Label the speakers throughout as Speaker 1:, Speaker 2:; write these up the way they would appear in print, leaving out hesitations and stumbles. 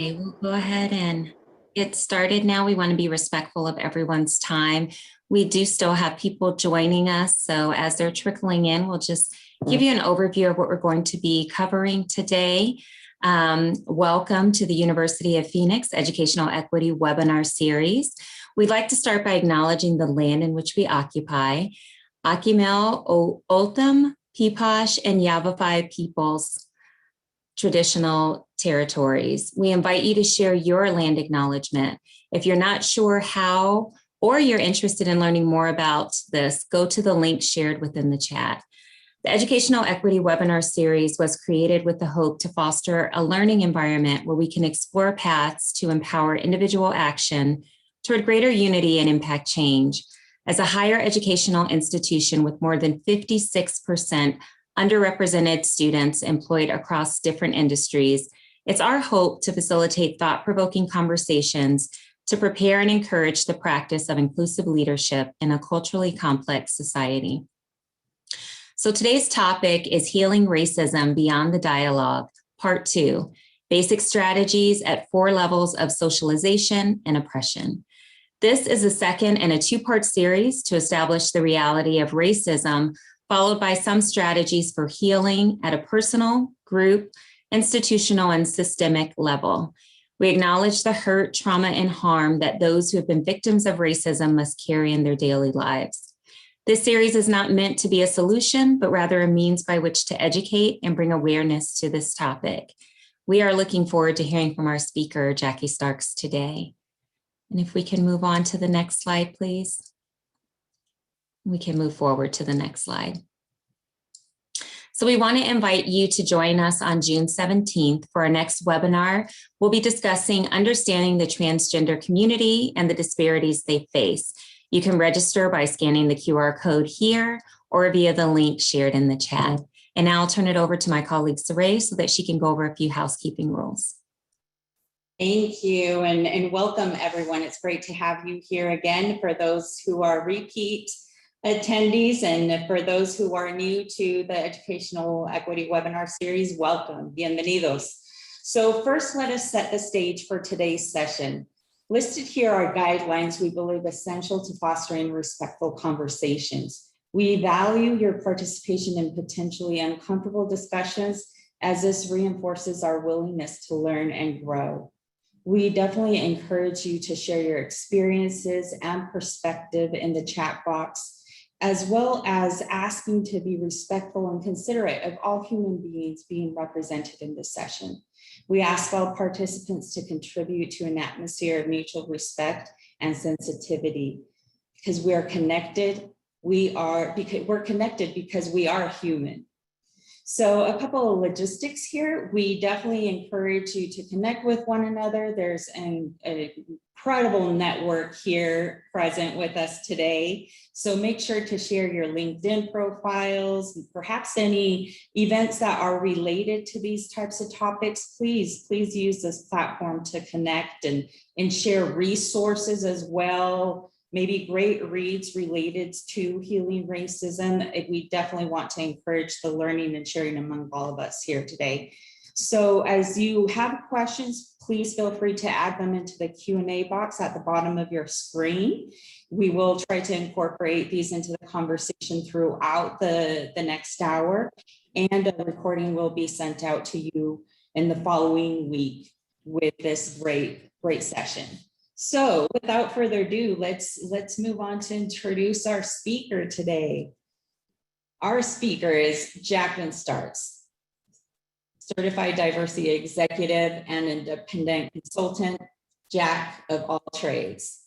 Speaker 1: Okay, we'll go ahead and get started now. We want to be respectful of everyone's time. We do still have people joining us, so as they're trickling in, we'll just give you an overview of what we're going to be covering today. Welcome to the University of Phoenix Educational Equity Webinar Series. We'd like to start by acknowledging the land in which we occupy. Akimel, Otham, Peepash, and Yavapai peoples traditional territories. We invite you to share your land acknowledgement. If you're not sure how or you're interested in learning more about this, go to the link shared within the chat. The Educational Equity Webinar Series was created with the hope to foster a learning environment where we can explore paths to empower individual action toward greater unity and impact change. As a higher educational institution with more than 56% underrepresented students employed across different industries, it's our hope to facilitate thought-provoking conversations to prepare and encourage the practice of inclusive leadership in a culturally complex society. So today's topic is Healing Racism Beyond the Dialogue, Part 2, Basic Strategies at 4 Levels of Socialization and Oppression. This is the second in a 2-part series to establish the reality of racism, followed by some strategies for healing at a personal, group, institutional, and systemic level. We acknowledge the hurt, trauma, and harm that those who have been victims of racism must carry in their daily lives. This series is not meant to be a solution, but rather a means by which to educate and bring awareness to this topic. We are looking forward to hearing from our speaker, Jackie Starks, today. And if we can move on to the next slide, please. We can move forward to the next slide. So we want to invite you to join us on June 17th for our next webinar. We'll be discussing understanding the transgender community and the disparities they face. You can register by scanning the QR code here or via the link shared in the chat. And now I'll turn it over to my colleague Saray so that she can go over a few housekeeping rules.
Speaker 2: Thank you, and welcome everyone. It's great to have you here again for those who are repeat attendees, and for those who are new to the Educational Equity Webinar Series, welcome, bienvenidos. So first, let us set the stage for today's session. Listed here are guidelines we believe essential to fostering respectful conversations. We value your participation in potentially uncomfortable discussions, as this reinforces our willingness to learn and grow. We definitely encourage you to share your experiences and perspective in the chat box, as well as asking to be respectful and considerate of all human beings being represented in this session. We ask all participants to contribute to an atmosphere of mutual respect and sensitivity, because we are connected. We're connected because we are human. So a couple of logistics here. We definitely encourage you to connect with one another. There's an incredible network here present with us today. So make sure to share your LinkedIn profiles, perhaps any events that are related to these types of topics. Please use this platform to connect and share resources as well. Maybe great reads related to healing racism. We definitely want to encourage the learning and sharing among all of us here today. So as you have questions, please feel free to add them into the Q&A box at the bottom of your screen. We will try to incorporate these into the conversation throughout the next hour, and a recording will be sent out to you in the following week with this great session. So without further ado, let's move on to introduce our speaker today. Our speaker is Jacqueline Starks, certified diversity executive and independent consultant, Jack of all trades.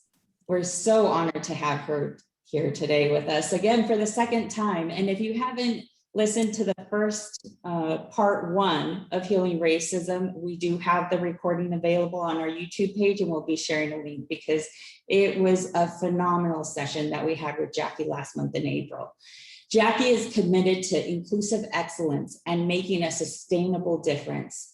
Speaker 2: We're so honored to have her here today with us again for the second time. And if you haven't listened to the first part 1 of Healing Racism, we do have the recording available on our YouTube page, and we'll be sharing a link because it was a phenomenal session that we had with Jackie last month in April. Jackie is committed to inclusive excellence and making a sustainable difference,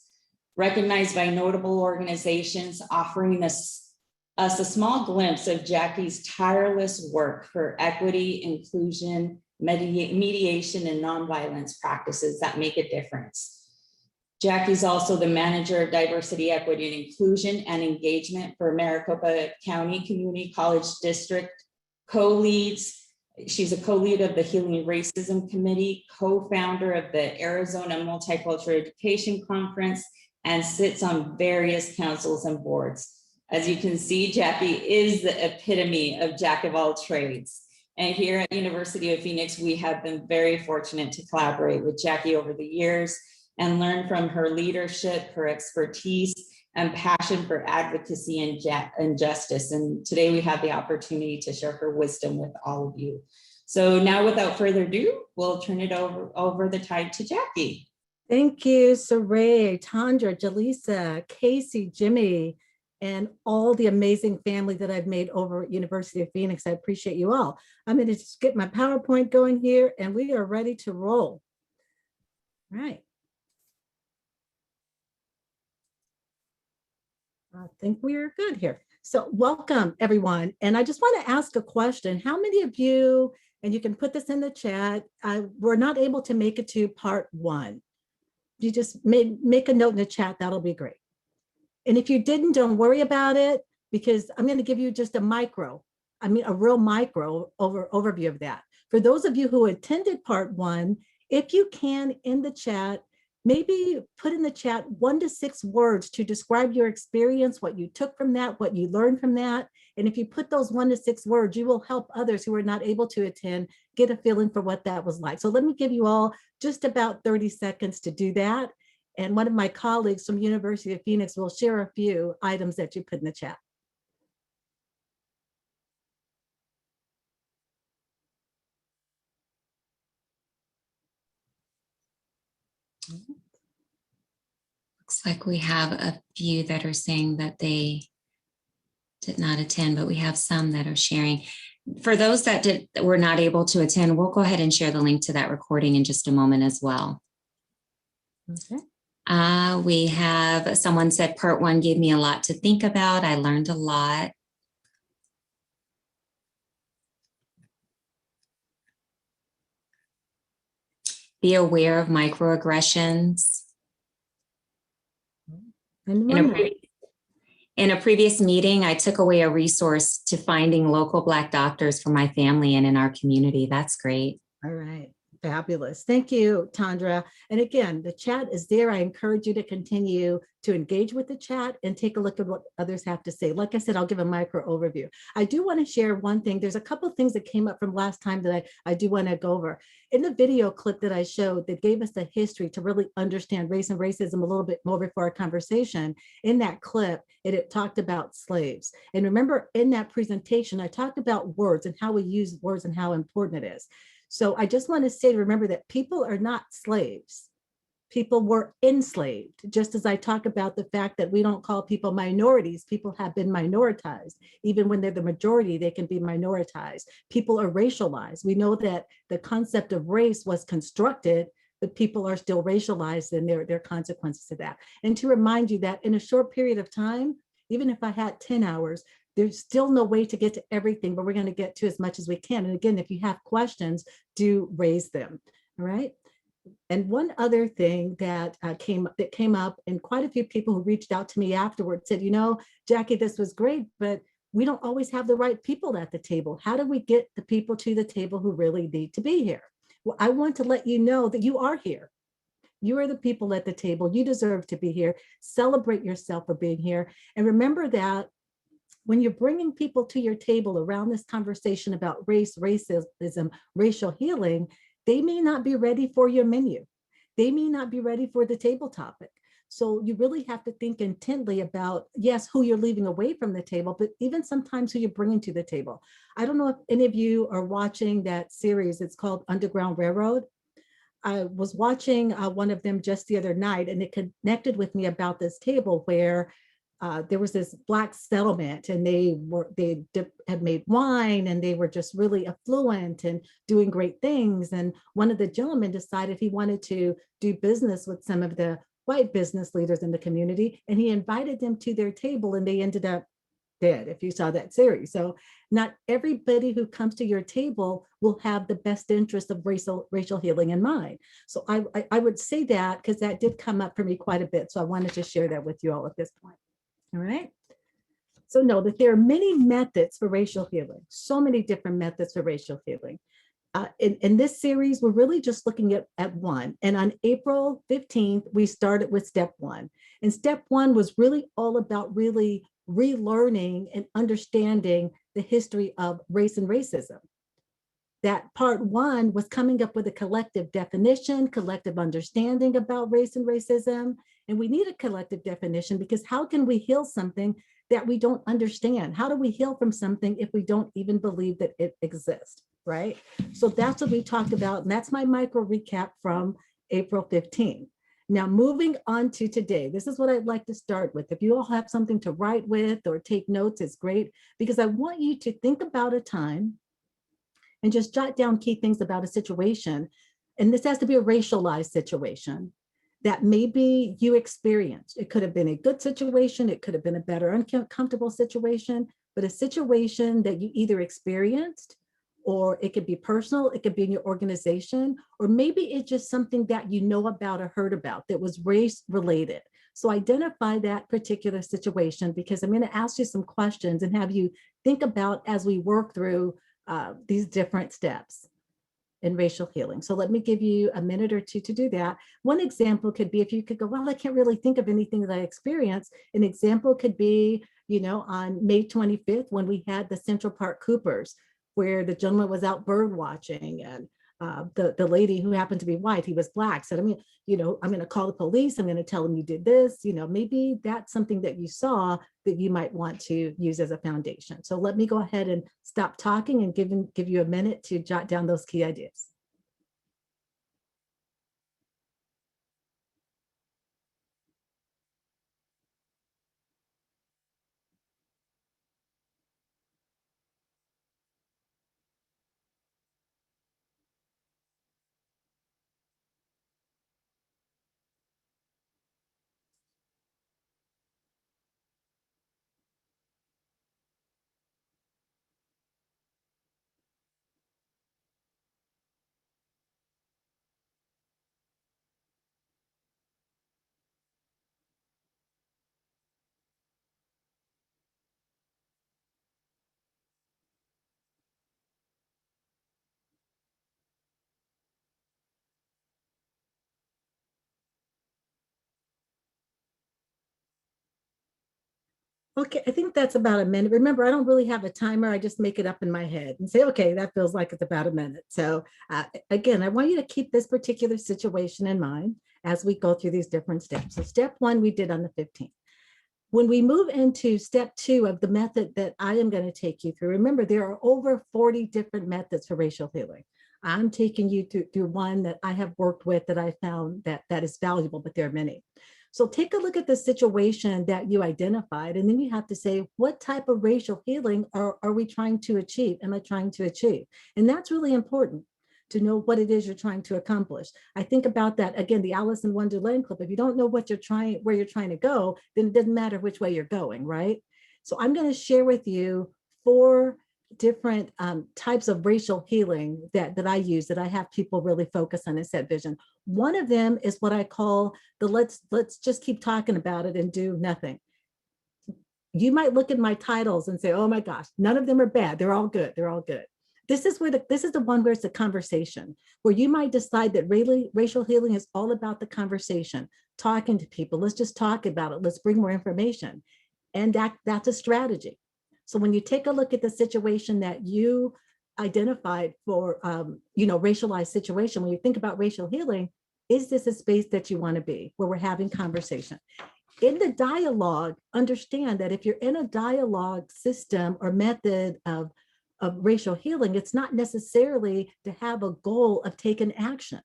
Speaker 2: recognized by notable organizations, offering us a small glimpse of Jackie's tireless work for equity, inclusion, mediation, and nonviolence practices that make a difference. Jackie's also the Manager of Diversity, Equity, and Inclusion and Engagement for Maricopa County Community College District. She's a co-lead of the Healing Racism Committee, co-founder of the Arizona Multicultural Education Conference, and sits on various councils and boards. As you can see, Jackie is the epitome of jack of all trades. And here at University of Phoenix, we have been very fortunate to collaborate with Jackie over the years and learn from her leadership, her expertise, and passion for advocacy and justice. And today we have the opportunity to share her wisdom with all of you. So now, without further ado, we'll turn it over the tide to Jackie.
Speaker 3: Thank you, Saray, Tandra, Jaleesa, Casey, Jimmy, and all the amazing family that I've made over at University of Phoenix. I appreciate you all. I'm going to just get my PowerPoint going here, and we are ready to roll. All right. I think we're good here. So welcome, everyone. And I just want to ask a question. How many of you, and you can put this in the chat, were not able to make it to part 1? You just make a note in the chat. That'll be great. And if you didn't, don't worry about it, because I'm going to give you just a real micro overview of that. For those of you who attended part 1, if you can, in the chat, maybe put in the chat 1 to 6 words to describe your experience, what you took from that, what you learned from that. And if you put those 1 to 6 words, you will help others who are not able to attend get a feeling for what that was like. So let me give you all just about 30 seconds to do that. And one of my colleagues from University of Phoenix will share a few items that you put in the chat.
Speaker 1: Looks like we have a few that are saying that they did not attend, but we have some that are sharing. For those that were not able to attend, we'll go ahead and share the link to that recording in just a moment as well.
Speaker 3: Okay.
Speaker 1: We have someone said part 1 gave me a lot to think about. I learned a lot. Be aware of microaggressions. In a previous meeting, I took away a resource to finding local Black doctors for my family and in our community. That's great.
Speaker 3: All right. Fabulous. Thank you, Tandra. And again, the chat is there. I encourage you to continue to engage with the chat and take a look at what others have to say. Like I said, I'll give a micro overview. I do want to share one thing. There's a couple of things that came up from last time that I do want to go over. In the video clip that I showed that gave us the history to really understand race and racism a little bit more before our conversation, in that clip, it talked about slaves. And remember, in that presentation, I talked about words and how we use words and how important it is. So I just want to say, remember that people are not slaves. People were enslaved, just as I talk about the fact that we don't call people minorities. People have been minoritized. Even when they're the majority, they can be minoritized. People are racialized. We know that the concept of race was constructed, but people are still racialized, and there are consequences to that. And to remind you that in a short period of time, even if I had 10 hours, there's still no way to get to everything, but we're going to get to as much as we can. And again, if you have questions, do raise them. All right. And one other thing that came up, and quite a few people who reached out to me afterwards said, you know, Jackie, this was great, but we don't always have the right people at the table. How do we get the people to the table who really need to be here? Well, I want to let you know that you are here. You are the people at the table. You deserve to be here. Celebrate yourself for being here. And remember that when you're bringing people to your table around this conversation about race, racism, racial healing, they may not be ready for your menu. They may not be ready for the table topic. So you really have to think intently about, yes, who you're leaving away from the table, but even sometimes who you're bringing to the table. I don't know if any of you are watching that series. It's called Underground Railroad. I was watching one of them just the other night, and it connected with me about this table where there was this Black settlement, and they had made wine, and they were just really affluent and doing great things. And one of the gentlemen decided he wanted to do business with some of the white business leaders in the community, and he invited them to their table, and they ended up dead if you saw that series. So not everybody who comes to your table will have the best interest of racial healing in mind. So I would say that because that did come up for me quite a bit. So I wanted to share that with you all at this point. All right. So know that there are many methods for racial healing, so many different methods for racial healing. In this series, we're really just looking at one. And on April 15th, we started with step one. And step one was really all about really relearning and understanding the history of race and racism. That part one was coming up with a collective definition, collective understanding about race and racism. And we need a collective definition because how can we heal something that we don't understand? How do we heal from something if we don't even believe that it exists, right? So that's what we talked about. And that's my micro recap from April 15th. Now, moving on to today, this is what I'd like to start with. If you all have something to write with or take notes, it's great because I want you to think about a time and just jot down key things about a situation. And this has to be a racialized situation that maybe you experienced. It could have been a good situation. It could have been a better uncomfortable situation, but a situation that you either experienced, or it could be personal, it could be in your organization, or maybe it's just something that you know about or heard about that was race related. So identify that particular situation because I'm going to ask you some questions and have you think about as we work through these different steps in racial healing. So let me give you a minute or two to do that. One example could be if you could go, well, I can't really think of anything that I experienced. An example could be, on May 25th, when we had the Central Park Coopers, where the gentleman was out bird watching and the lady who happened to be white, he was black, said, I'm going to call the police. I'm going to tell them you did this. Maybe that's something that you saw that you might want to use as a foundation. So let me go ahead and stop talking and give you a minute to jot down those key ideas. Okay, I think that's about a minute. Remember, I don't really have a timer. I just make it up in my head and say, okay, that feels like it's about a minute. So again, I want you to keep this particular situation in mind as we go through these different steps. So step one, we did on the 15th. When we move into step two of the method that I am going to take you through, remember, there are over 40 different methods for racial healing. I'm taking you through one that I have worked with that I found that is valuable, but there are many. So take a look at the situation that you identified, and then you have to say, what type of racial healing are we trying to achieve? Am I trying to achieve? And that's really important to know what it is you're trying to accomplish. I think about that, again, the Alice in Wonderland clip. If you don't know where you're trying to go, then it doesn't matter which way you're going, right? So I'm going to share with you 4 different types of racial healing that I use, that I have people really focus on and set vision. One of them is what I call the let's just keep talking about it and do nothing. You might look at my titles and say, oh my gosh, none of them are bad. They're all good. They're all good. This is the one where it's a conversation, where you might decide that racial healing is all about the conversation, talking to people. Let's just talk about it. Let's bring more information. And that's a strategy. So when you take a look at the situation that you identified for, racialized situation, when you think about racial healing, is this a space that you want to be, where we're having conversation? In the dialogue, understand that if you're in a dialogue system or method of racial healing, it's not necessarily to have a goal of taking action.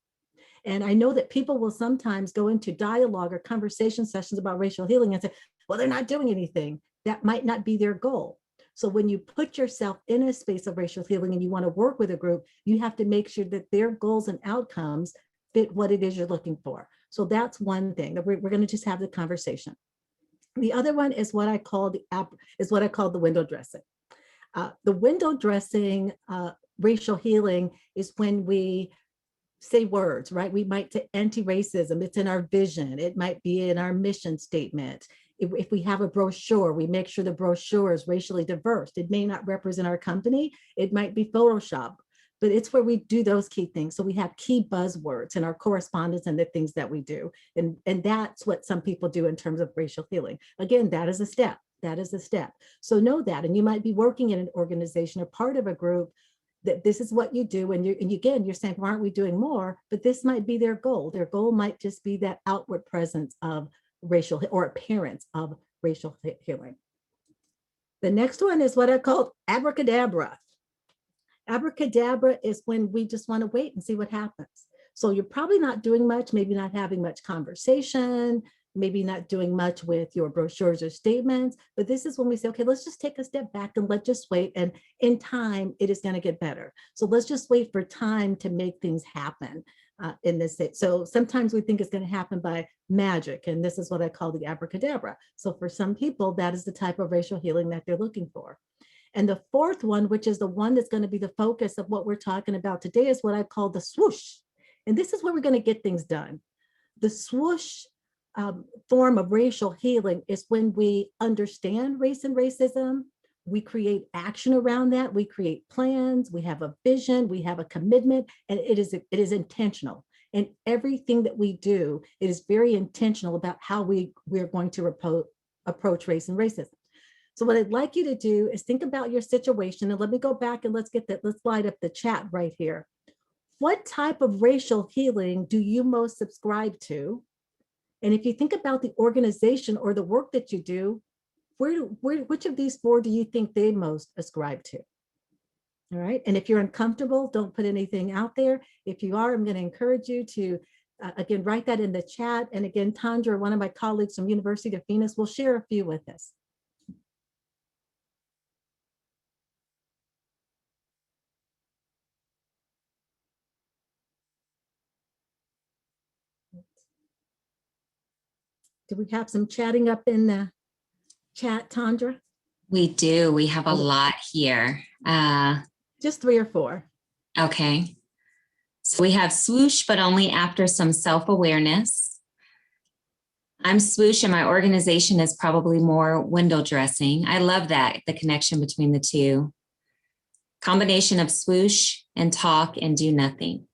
Speaker 3: And I know that people will sometimes go into dialogue or conversation sessions about racial healing and say, well, they're not doing anything. That might not be their goal. So when you put yourself in a space of racial healing and you want to work with a group, you have to make sure that their goals and outcomes fit what it is you're looking for. So that's one thing that we're going to just have the conversation. The other one is what I call the window dressing. The window dressing racial healing is when we say words, right? We might say anti-racism, it's in our vision, it might be in our mission statement. If we have a brochure, we make sure the brochure is racially diverse. It may not represent our company, it might be Photoshop, but it's where we do those key things. So we have key buzzwords in our correspondence and the things that we do. And that's what some people do in terms of racial healing. Again, that is a step. That is a step. So know that. And you might be working in an organization or part of a group that this is what you do. And again, you're saying, why aren't we doing more? But this might be their goal. Their goal might just be that outward presence of racial or appearance of racial healing. The next one is what I call abracadabra. Abracadabra is when we just want to wait and see what happens. So you're probably not doing much, maybe not having much conversation, maybe not doing much with your brochures or statements, but this is when we say, okay, let's just take a step back and let's just wait. And in time, it is going to get better. So let's just wait for time to make things happen in this state. So sometimes we think it's going to happen by magic, and this is what I call the abracadabra. So for some people, that is the type of racial healing that they're looking for. And the fourth one, which is the one that's going to be the focus of what we're talking about today, is what I call the swoosh. And this is where we're going to get things done. The swoosh form of racial healing is when we understand race and racism, we create action around that, we create plans, we have a vision, we have a commitment, and it is intentional. And everything that we do, it is very intentional about how we're going to approach race and racism. So what I'd like you to do is think about your situation, and let me go back and let's light up the chat right here. What type of racial healing do you most subscribe to? And if you think about the organization or the work that you do, which of these four do you think they most ascribe to? All right. And if you're uncomfortable, don't put anything out there. If you are, I'm going to encourage you to, again, write that in the chat. And again, Tandra, one of my colleagues from University of Phoenix, will share a few with us. Do we have some chatting up in the chat, Tandra?
Speaker 1: We do. We have a lot here.
Speaker 3: Just 3 or 4.
Speaker 1: Okay. So we have swoosh, but only after some self-awareness. I'm swoosh and my organization is probably more window dressing. I love that, the connection between the two. Combination of swoosh and talk and do nothing.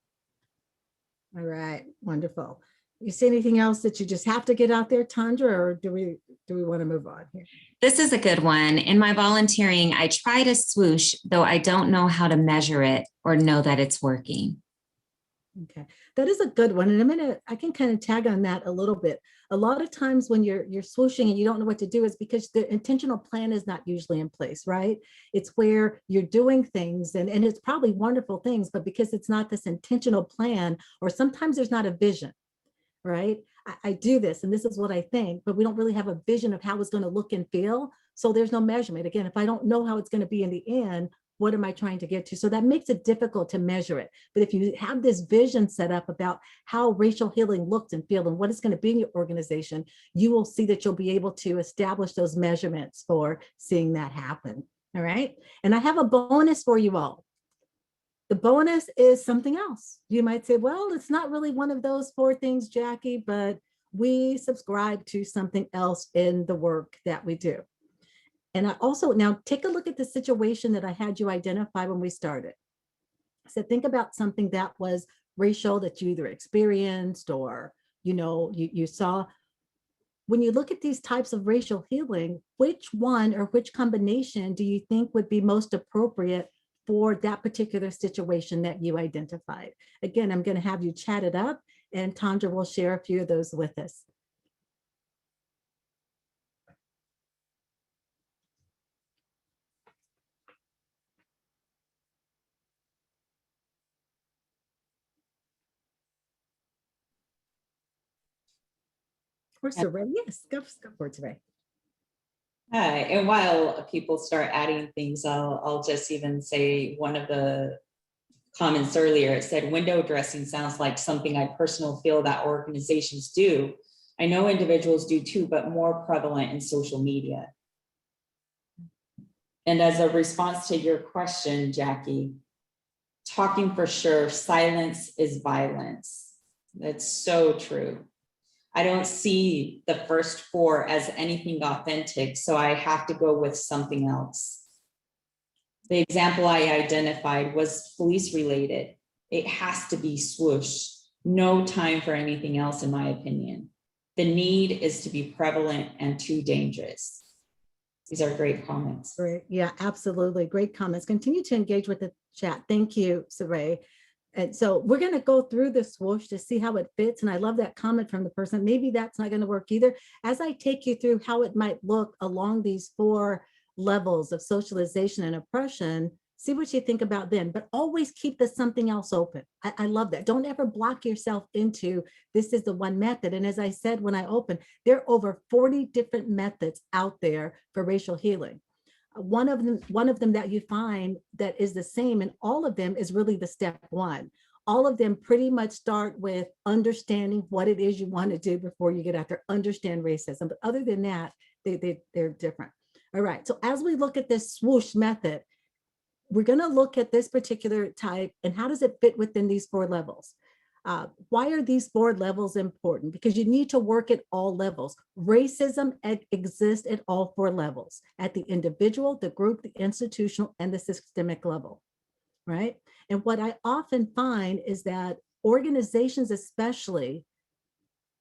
Speaker 3: All right, wonderful. You see anything else that you just have to get out there, Tandra, or do we want to move on here?
Speaker 1: This is a good one. In my volunteering, I try to swoosh, though I don't know how to measure it or know that it's working.
Speaker 3: Okay, that is a good one. And I can kind of tag on that a little bit. A lot of times when you're swooshing and you don't know what to do is because the intentional plan is not usually in place, right? It's where you're doing things and it's probably wonderful things, but because it's not this intentional plan, or sometimes there's not a vision, right? I do this and this is what I think, but we don't really have a vision of how it's going to look and feel. So there's no measurement. Again, if I don't know how it's going to be in the end, what am I trying to get to? So that makes it difficult to measure it. But if you have this vision set up about how racial healing looks and feels and what it's going to be in your organization, you will see that you'll be able to establish those measurements for seeing that happen. All right. And I have a bonus for you all. The bonus is something else. You might say, well, it's not really one of those 4 things, Jackie, but we subscribe to something else in the work that we do. And I also, now take a look at the situation that I had you identify when we started. So think about something that was racial that you either experienced or, you saw. When you look at these types of racial healing, which one or which combination do you think would be most appropriate for that particular situation that you identified? Again, I'm going to have you chat it up and Tandra will share a few of those with us. Or Saray, yes, go for it, Saray.
Speaker 2: Hi, and while people start adding things, I'll just even say one of the comments earlier, it said window dressing sounds like something I personally feel that organizations do. I know individuals do too, but more prevalent in social media. And as a response to your question, Jackie, talking for sure, silence is violence. That's so true. I don't see the first four as anything authentic, so I have to go with something else. The example I identified was police related. It has to be swoosh. No time for anything else, in my opinion. The need is to be prevalent and too dangerous. These are great comments.
Speaker 3: Great. Yeah, absolutely. Great comments. Continue to engage with the chat. Thank you, Saray. And so we're going to go through the swoosh to see how it fits. And I love that comment from the person. Maybe that's not going to work either. As I take you through how it might look along these 4 levels of socialization and oppression, see what you think about then, but always keep the something else open. I love that. Don't ever block yourself into this is the one method. And as I said, when I opened, there are over 40 different methods out there for racial healing. One of them that you find that is the same in all of them is really the step 1. All of them pretty much start with understanding what it is you want to do before you get out there, understand racism. But other than that, they're different. All right, so as we look at this swoosh method, we're going to look at this particular type and how does it fit within these 4 levels. Why are these 4 levels important? Because you need to work at all levels. Racism exists at all 4 levels, at the individual, the group, the institutional, and the systemic level, right? And what I often find is that organizations especially,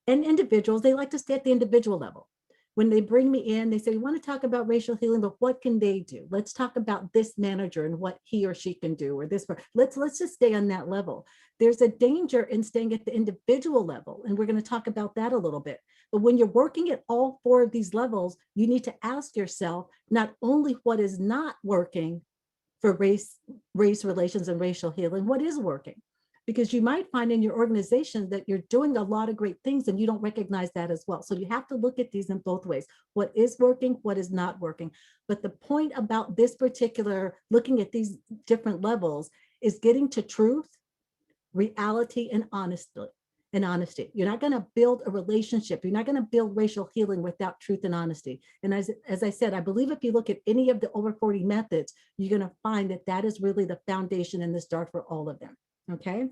Speaker 3: and individuals, they like to stay at the individual level. When they bring me in, they say, we want to talk about racial healing, but what can they do? Let's talk about this manager and what he or she can do, or this, let's just stay on that level. There's a danger in staying at the individual level, and we're going to talk about that a little bit. But when you're working at all 4 of these levels, you need to ask yourself not only what is not working for race relations and racial healing, what is working? Because you might find in your organization that you're doing a lot of great things and you don't recognize that as well. So you have to look at these in both ways. What is working, what is not working. But the point about this particular, looking at these different levels, is getting to truth, reality, and honesty. You're not going to build a relationship. You're not going to build racial healing without truth and honesty. And as I said, I believe if you look at any of the over 40 methods, you're going to find that that is really the foundation and the start for all of them. Okay.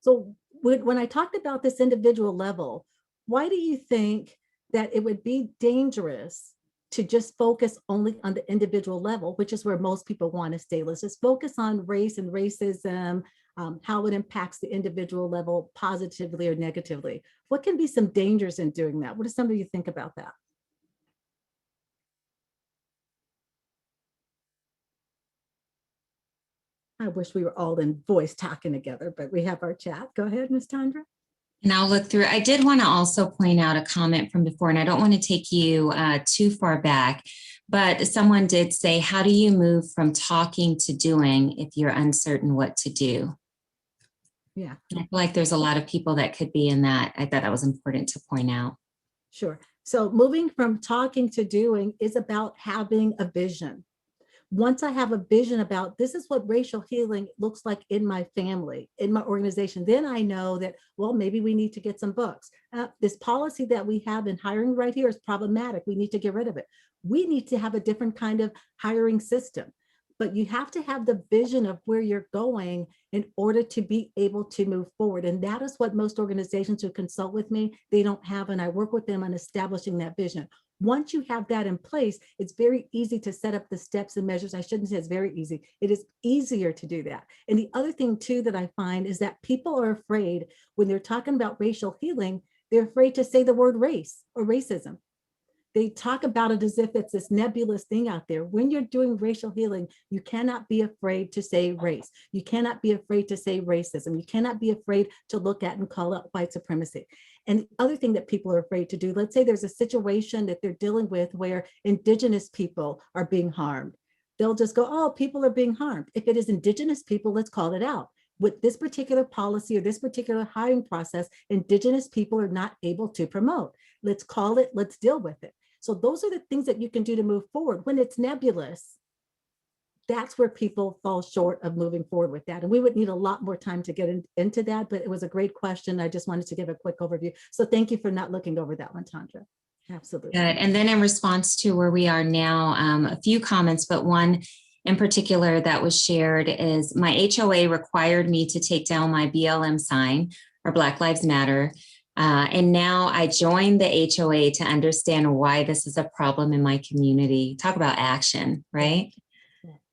Speaker 3: So when I talked about this individual level, why do you think that it would be dangerous to just focus only on the individual level, which is where most people want to stay? Let's just focus on race and racism, how it impacts the individual level positively or negatively. What can be some dangers in doing that? What do some of you think about that? I wish we were all in voice talking together, but we have our chat. Go ahead, Ms. Tandra.
Speaker 1: And I'll look through. I did want to also point out a comment from before, and I don't want to take you too far back, but someone did say, how do you move from talking to doing if you're uncertain what to do?
Speaker 3: Yeah.
Speaker 1: I feel like there's a lot of people that could be in that. I thought that was important to point out.
Speaker 3: Sure. So moving from talking to doing is about having a vision. Once I have a vision about this is what racial healing looks like in my family, in my organization, then I know that, well, maybe we need to get some books. This policy that we have in hiring right here is problematic. We need to get rid of it. We need to have a different kind of hiring system. But you have to have the vision of where you're going in order to be able to move forward. And that is what most organizations who consult with me, they don't have. And I work with them on establishing that vision. Once you have that in place, it's very easy to set up the steps and measures. I shouldn't say it's very easy. It is easier to do that. And the other thing too that I find is that people are afraid when they're talking about racial healing, they're afraid to say the word race or racism. They talk about it as if it's this nebulous thing out there. When you're doing racial healing, you cannot be afraid to say race. You cannot be afraid to say racism. You cannot be afraid to look at and call out white supremacy. And the other thing that people are afraid to do, let's say there's a situation that they're dealing with where Indigenous people are being harmed. They'll just go, oh, people are being harmed. If it is Indigenous people, let's call it out. With this particular policy or this particular hiring process, Indigenous people are not able to promote. Let's call it, let's deal with it. So those are the things that you can do to move forward. When it's nebulous, that's where people fall short of moving forward with that. And we would need a lot more time to get into that, but it was a great question. I just wanted to give a quick overview. So thank you for not looking over that one, Tandra. Absolutely.
Speaker 1: Good. And then in response to where we are now, a few comments, but one in particular that was shared is my HOA required me to take down my BLM sign or Black Lives Matter. And now I joined the HOA to understand why this is a problem in my community. Talk about action, right?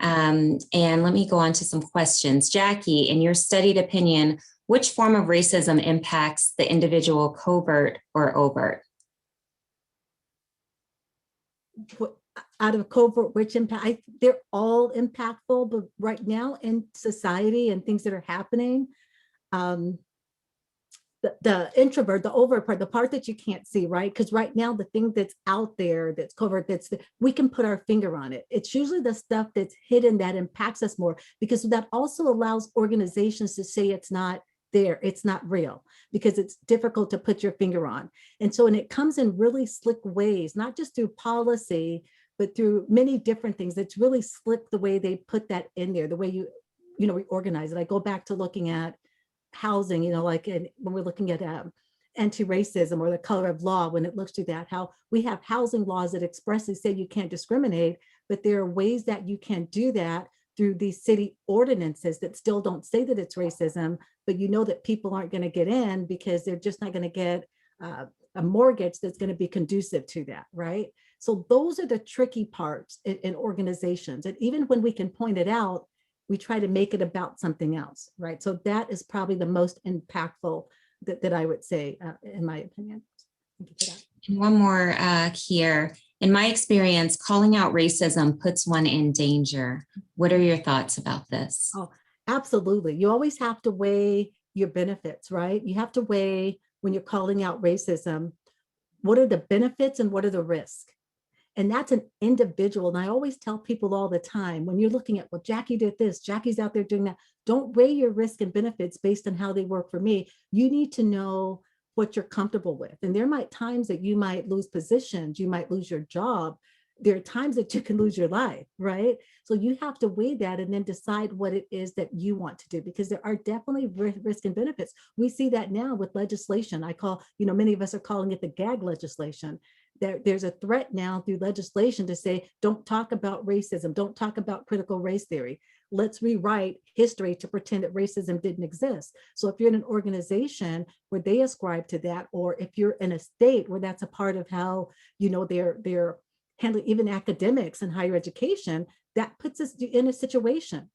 Speaker 1: And let me go on to some questions. Jackie, in your studied opinion, which form of racism impacts the individual covert or overt?
Speaker 3: Out of covert, which impact, they're all impactful, but right now in society and things that are happening, the introvert, the overt part, the part that you can't see, right? Because right now the thing that's out there, that's covert, we can put our finger on it. It's usually the stuff that's hidden that impacts us more, because that also allows organizations to say it's not there, it's not real, because it's difficult to put your finger on. And so, and it comes in really slick ways, not just through policy, but through many different things. It's really slick the way they put that in there, the way you reorganize it. I go back to looking at housing, like when we're looking at anti-racism or the color of law, when it looks to that, how we have housing laws that expressly say you can't discriminate, but there are ways that you can do that through these city ordinances that still don't say that it's racism, but that people aren't going to get in because they're just not going to get a mortgage that's going to be conducive to that, right? So those are the tricky parts in organizations. And even when we can point it out, we try to make it about something else, right? So that is probably the most impactful that I would say, in my opinion. Thank you for that.
Speaker 1: And one more here. In my experience, calling out racism puts one in danger. What are your thoughts about this?
Speaker 3: Oh, absolutely. You always have to weigh your benefits, right? You have to weigh, when you're calling out racism, what are the benefits and what are the risks? And that's an individual. And I always tell people all the time, when you're looking at, well, Jackie did this, Jackie's out there doing that, don't weigh your risk and benefits based on how they work for me. You need to know what you're comfortable with. And there might times that you might lose positions, you might lose your job. There are times that you can lose your life, right? So you have to weigh that and then decide what it is that you want to do, because there are definitely risk and benefits. We see that now with legislation. I call, many of us are calling it the gag legislation. There's a threat now through legislation to say, don't talk about racism, don't talk about critical race theory. Let's rewrite history to pretend that racism didn't exist. So if you're in an organization where they ascribe to that, or if you're in a state where that's a part of how, they're handling even academics and higher education, that puts us in a situation.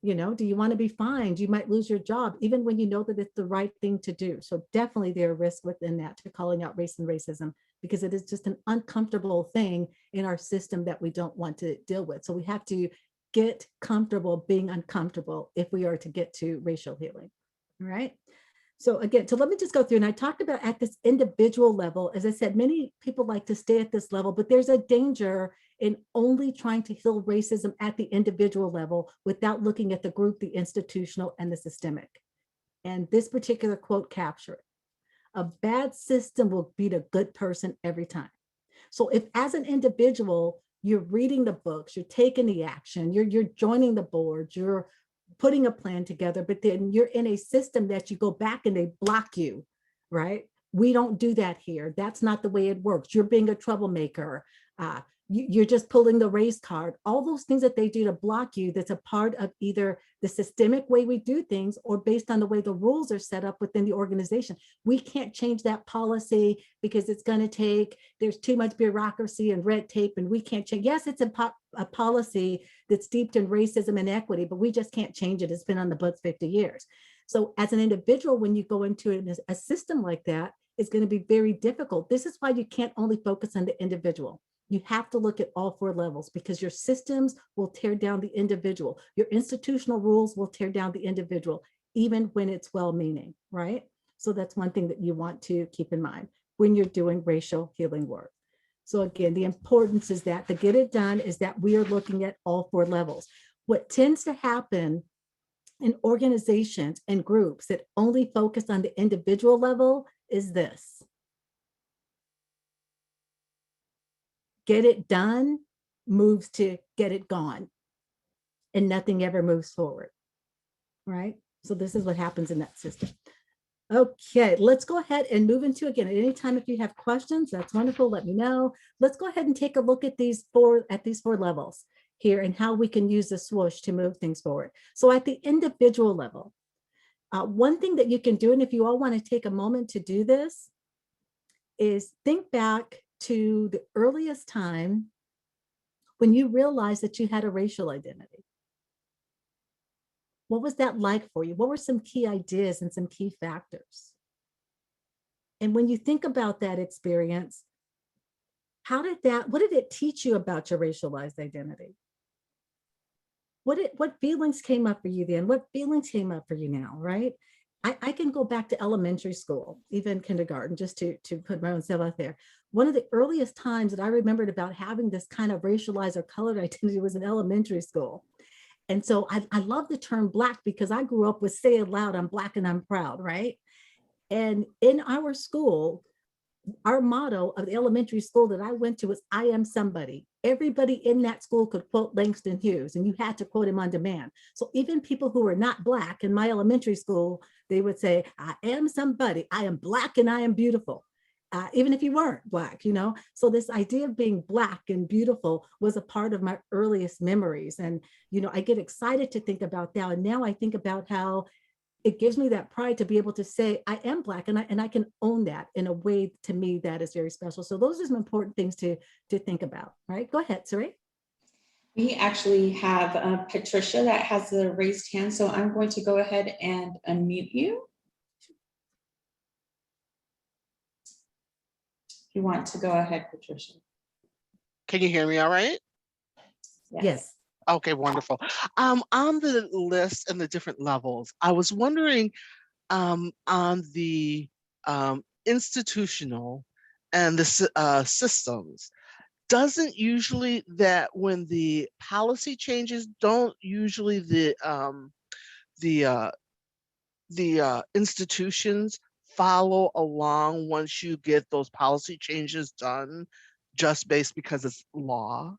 Speaker 3: Do you want to be fined? You might lose your job, even when you know that it's the right thing to do. So definitely there are risks within that to calling out race and racism, because it is just an uncomfortable thing in our system that we don't want to deal with. So we have to get comfortable being uncomfortable if we are to get to racial healing. All right. So again, so let me just go through, and I talked about at this individual level. As I said, many people like to stay at this level, but there's a danger in only trying to heal racism at the individual level without looking at the group, the institutional, and the systemic. And this particular quote captured: a bad system will beat a good person every time. So if as an individual, you're reading the books, you're taking the action, you're joining the board, you're putting a plan together, but then you're in a system that you go back and they block you, right? We don't do that here. That's not the way it works. You're being a troublemaker. You're just pulling the race card. All those things that they do to block you, that's a part of either the systemic way we do things or based on the way the rules are set up within the organization. We can't change that policy because it's going to take, there's too much bureaucracy and red tape, and we can't change. Yes, it's a policy that's steeped in racism and equity, but we just can't change it. It's been on the books 50 years. So as an individual, when you go into a system like that, it's going to be very difficult. This is why you can't only focus on the individual. You have to look at all four levels, because your systems will tear down the individual. Your institutional rules will tear down the individual, even when it's well-meaning, right? So that's one thing that you want to keep in mind when you're doing racial healing work. So again, the importance is that to get it done is that we are looking at all four levels. What tends to happen in organizations and groups that only focus on the individual level is this: get it done moves to get it gone. and nothing ever moves forward, right? So this is what happens in that system. Okay, let's go ahead and move into, again, at any time if you have questions, that's wonderful, let me know. Let's go ahead and take a look at these four levels here and how we can use the swoosh to move things forward. So at the individual level, one thing that you can do, and if you all want to take a moment to do this, is think back to the earliest time when you realized that you had a racial identity. What was that like for you? What were some key ideas and some key factors? And when you think about that experience, what did it teach you about your racialized identity? What feelings came up for you then? What feelings came up for you now, right? I can go back to elementary school, even kindergarten, just to put my own self out there. One of the earliest times that I remembered about having this kind of racialized or colored identity was in elementary school. And so I love the term Black because I grew up with say it loud, I'm Black and I'm proud, right? And in our school, our motto of the elementary school that I went to was, I am somebody. Everybody in that school could quote Langston Hughes, and you had to quote him on demand. So even people who were not Black in my elementary school, they would say, I am somebody. I am Black and I am beautiful. Even if you weren't Black, you know? So this idea of being Black and beautiful was a part of my earliest memories. And, you know, I get excited to think about that. And now I think about how it gives me that pride to be able to say I am Black, and I can own that in a way, to me, that is very special. So those are some important things to think about, right? Go ahead, Sari.
Speaker 2: We actually have Patricia that has the raised hand, so I'm going to go ahead and unmute you. If you want to go ahead, Patricia.
Speaker 4: Can you hear me all right?
Speaker 3: Yes.
Speaker 4: Okay, wonderful. On the list and the different levels, I was wondering on the institutional and the systems, doesn't usually that when the policy changes, don't usually the institutions follow along once you get those policy changes done, just based because it's law?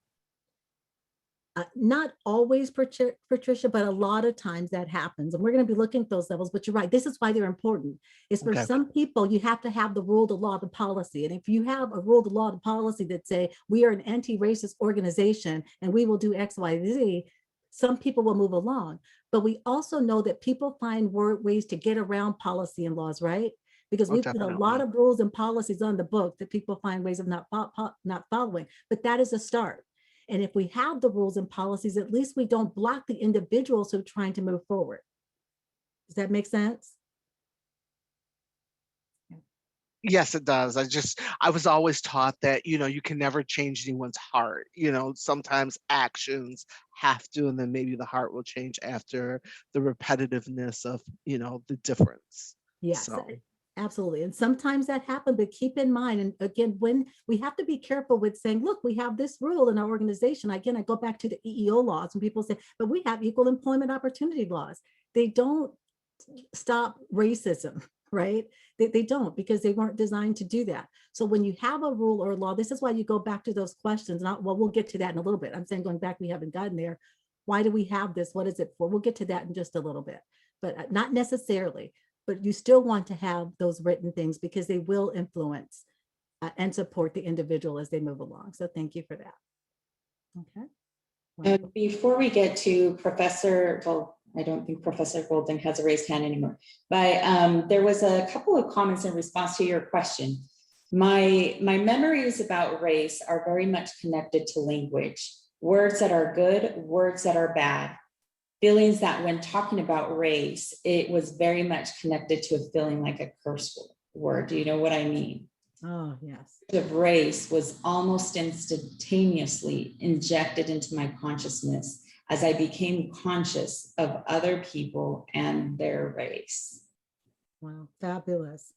Speaker 3: Not always, Patricia, but a lot of times that happens. And we're going to be looking at those levels, but you're right. This is why they're important. Is for
Speaker 4: Okay.
Speaker 3: some people, you have to have the rule, the law, the policy. And if you have a rule, the law, the policy that say, we are an anti-racist organization and we will do X, Y, Z, some people will move along. But we also know that people find ways to get around policy and laws, right? Because we put a lot
Speaker 4: Definitely.
Speaker 3: of rules and policies on the book that people find ways of not following. But that is a start. And if we have the rules and policies, at least we don't block the individuals who are trying to move forward. Does that make sense?
Speaker 4: Yes, it does. I was always taught that, you can never change anyone's heart. Sometimes actions have to, and then maybe the heart will change after the repetitiveness of, the difference.
Speaker 3: Yes,
Speaker 4: So,
Speaker 3: absolutely. And sometimes that happens, but keep in mind, and again, when we have to be careful with saying, look, we have this rule in our organization. Again, I go back to the EEO laws, and people say, but we have equal employment opportunity laws. They don't stop racism, right? They don't, because they weren't designed to do that. So when you have a rule or a law, this is why you go back to those questions. Well, we'll get to that in a little bit. I'm saying going back, we haven't gotten there. Why do we have this? What is it for? We'll get to that in just a little bit, but not necessarily. But you still want to have those written things because they will influence and support the individual as they move along. So thank you for that. Okay.
Speaker 2: And before we get to Professor, well, I don't think Professor Golden has a raised hand anymore, but there was a couple of comments in response to your question. My memories about race are very much connected to language, words that are good, words that are bad. Feelings that when talking about race, it was very much connected to a feeling like a curse word. Do you know what I mean?
Speaker 3: Oh, yes.
Speaker 2: Of race was almost instantaneously injected into my consciousness as I became conscious of other people and their race.
Speaker 3: Wow, fabulous.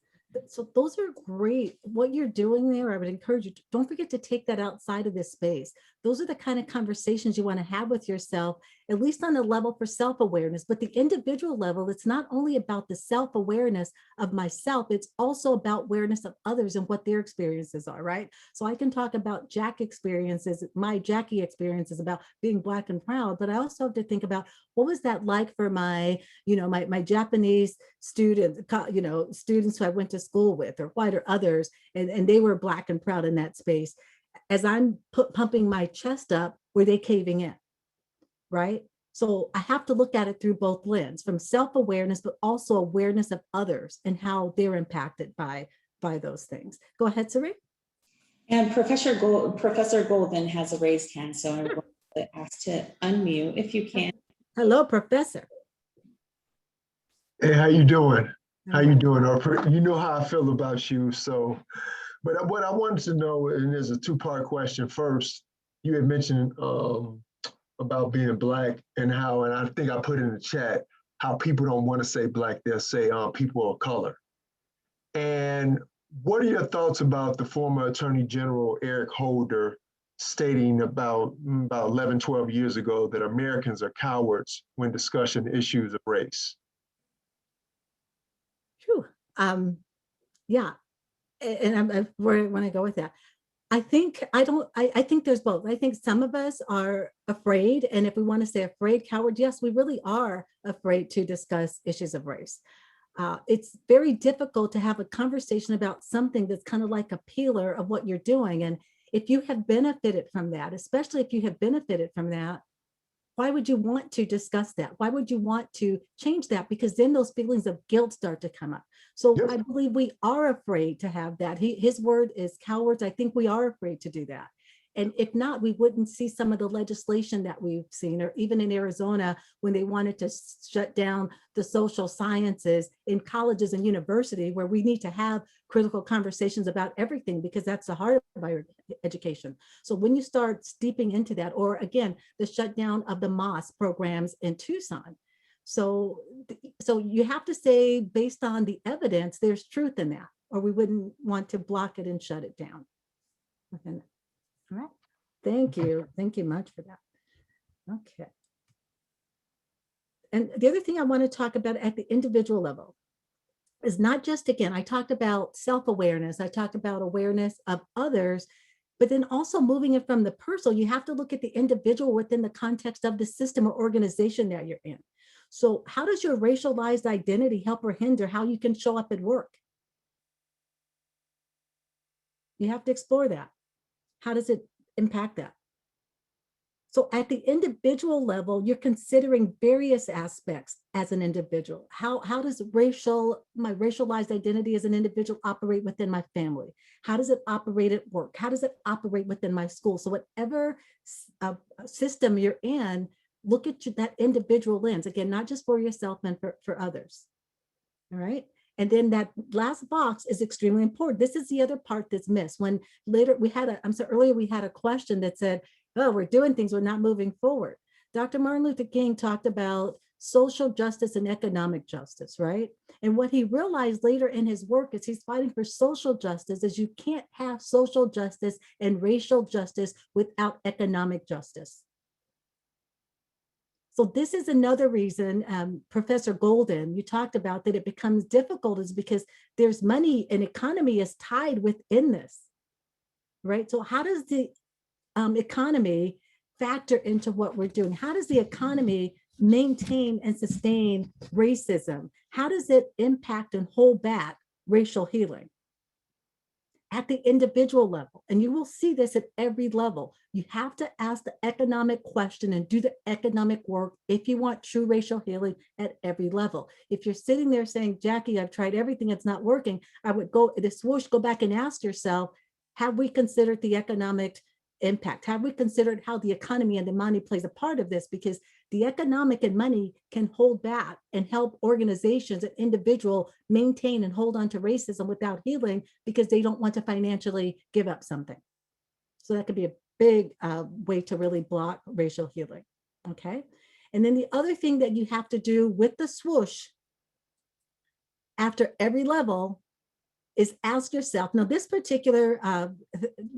Speaker 3: So those are great. What you're doing there, I would encourage you, don't forget to take that outside of this space. Those are the kind of conversations you want to have with yourself at least on a level for self-awareness. But the individual level, it's not only about the self-awareness of myself, it's also about awareness of others and what their experiences are, right? So I can talk about Jackie experiences, my Jackie experiences about being Black and proud, but I also have to think about what was that like for my, my Japanese students, students who I went to school with, or white or others, and they were Black and proud in that space. As I'm pumping my chest up, were they caving in, right? So I have to look at it through both lenses, from self-awareness, but also awareness of others and how they're impacted by those things. Go ahead, Sari.
Speaker 2: And Professor Golden has a raised hand, so I will ask to unmute if you can.
Speaker 3: Hello, Professor.
Speaker 5: Hey, how you doing? How you
Speaker 3: Right.
Speaker 5: doing? You know how I feel about you. So, but what I wanted to know, and there's a two-part question. First, you had mentioned about being Black and how, and I think I put in the chat, how people don't want to say Black, they'll say people of color. And what are your thoughts about the former Attorney General Eric Holder stating about 11, 12 years ago that Americans are cowards when discussing issues of race?
Speaker 3: Whew. Yeah, and where I want to go with that. I think I think there's both. I think some of us are afraid, and if we want to say afraid, coward, yes, we really are afraid to discuss issues of race. It's very difficult to have a conversation about something that's kind of like a pillar of what you're doing. And if you have benefited from that, especially if you have benefited from that, why would you want to discuss that? Why would you want to change that? Because then those feelings of guilt start to come up. So
Speaker 5: Yep.
Speaker 3: I believe we are afraid to have that. His word is cowards. I think we are afraid to do that. And if not, we wouldn't see some of the legislation that we've seen, or even in Arizona, when they wanted to shut down the social sciences in colleges and university, where we need to have critical conversations about everything, because that's the heart of our education. So when you start steeping into that, or again, the shutdown of the MOS programs in Tucson. So you have to say, based on the evidence, there's truth in that, or we wouldn't want to block it and shut it down. Okay. All right. Thank you. Thank you much for that. Okay. And the other thing I want to talk about at the individual level is not just, again, I talked about self-awareness, I talked about awareness of others, but then also moving it from the personal, you have to look at the individual within the context of the system or organization that you're in. So how does your racialized identity help or hinder how you can show up at work? You have to explore that. How does it impact that? So at the individual level, you're considering various aspects as an individual. How does my racialized identity as an individual operate within my family? How does it operate at work? How does it operate within my school? So whatever system you're in, look at that individual lens. Again, not just for yourself and for others. All right. And then that last box is extremely important. This is the other part that's missed. When later earlier we had a question that said, oh, we're doing things, we're not moving forward. Dr. Martin Luther King talked about social justice and economic justice, right? And what he realized later in his work is he's fighting for social justice, is you can't have social justice and racial justice without economic justice. So this is another reason, Professor Golden, you talked about that it becomes difficult, is because there's money and economy is tied within this, right? So how does the economy factor into what we're doing? How does the economy maintain and sustain racism? How does it impact and hold back racial healing? At the individual level, and you will see this at every level, you have to ask the economic question and do the economic work if you want true racial healing at every level. If you're sitting there saying, Jackie, I've tried everything, it's not working, I would go back and ask yourself, have we considered the economic impact? Have we considered how the economy and the money plays a part of this? Because the economic and money can hold back and help organizations and individuals maintain and hold on to racism without healing, because they don't want to financially give up something. So that could be a big way to really block racial healing. Okay. And then the other thing that you have to do with the swoosh after every level is ask yourself, now this particular,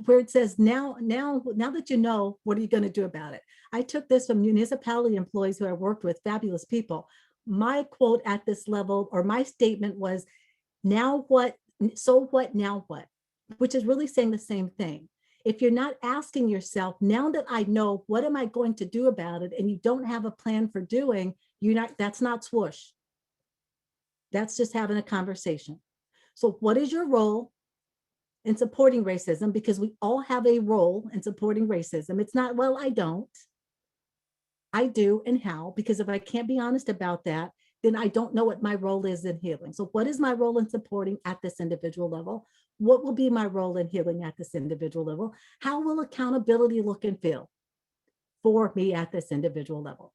Speaker 3: where it says now that you know, what are you going to do about it? I took this from municipality employees who I worked with, fabulous people. My quote at this level, or my statement was, now what, so what, now what? Which is really saying the same thing. If you're not asking yourself, now that I know, what am I going to do about it? And you don't have a plan for doing, that's not swoosh. That's just having a conversation. So what is your role in supporting racism? Because we all have a role in supporting racism. It's not, well, I don't. I do, and how? Because if I can't be honest about that, then I don't know what my role is in healing. So what is my role in supporting at this individual level? What will be my role in healing at this individual level? How will accountability look and feel for me at this individual level?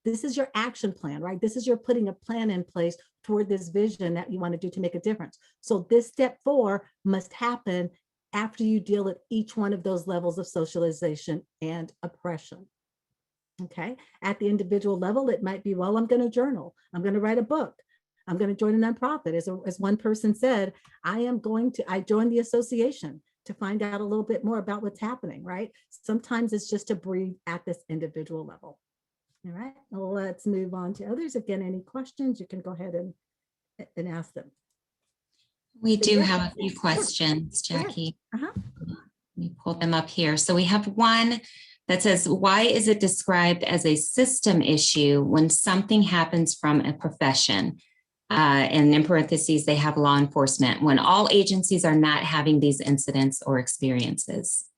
Speaker 3: This is your action plan, right? This is your putting a plan in place toward this vision that you want to do to make a difference. So this step 4 must happen after you deal with each one of those levels of socialization and oppression. Okay, at the individual level, it might be, well, I'm going to journal, I'm going to write a book, I'm going to join a nonprofit. As one person said, I joined the association to find out a little bit more about what's happening, right? Sometimes it's just to breathe at this individual level. All right, well, let's move on to others. Again, any questions, you can go ahead and ask them.
Speaker 1: We do
Speaker 3: Yeah.
Speaker 1: have a few questions,
Speaker 3: Go ahead.
Speaker 1: Jackie.
Speaker 3: Uh-huh.
Speaker 1: Let me pull them up here. So we have one that says, why is it described as a system issue when something happens from a profession? And in parentheses, they have law enforcement, when all agencies are not having these incidents or experiences.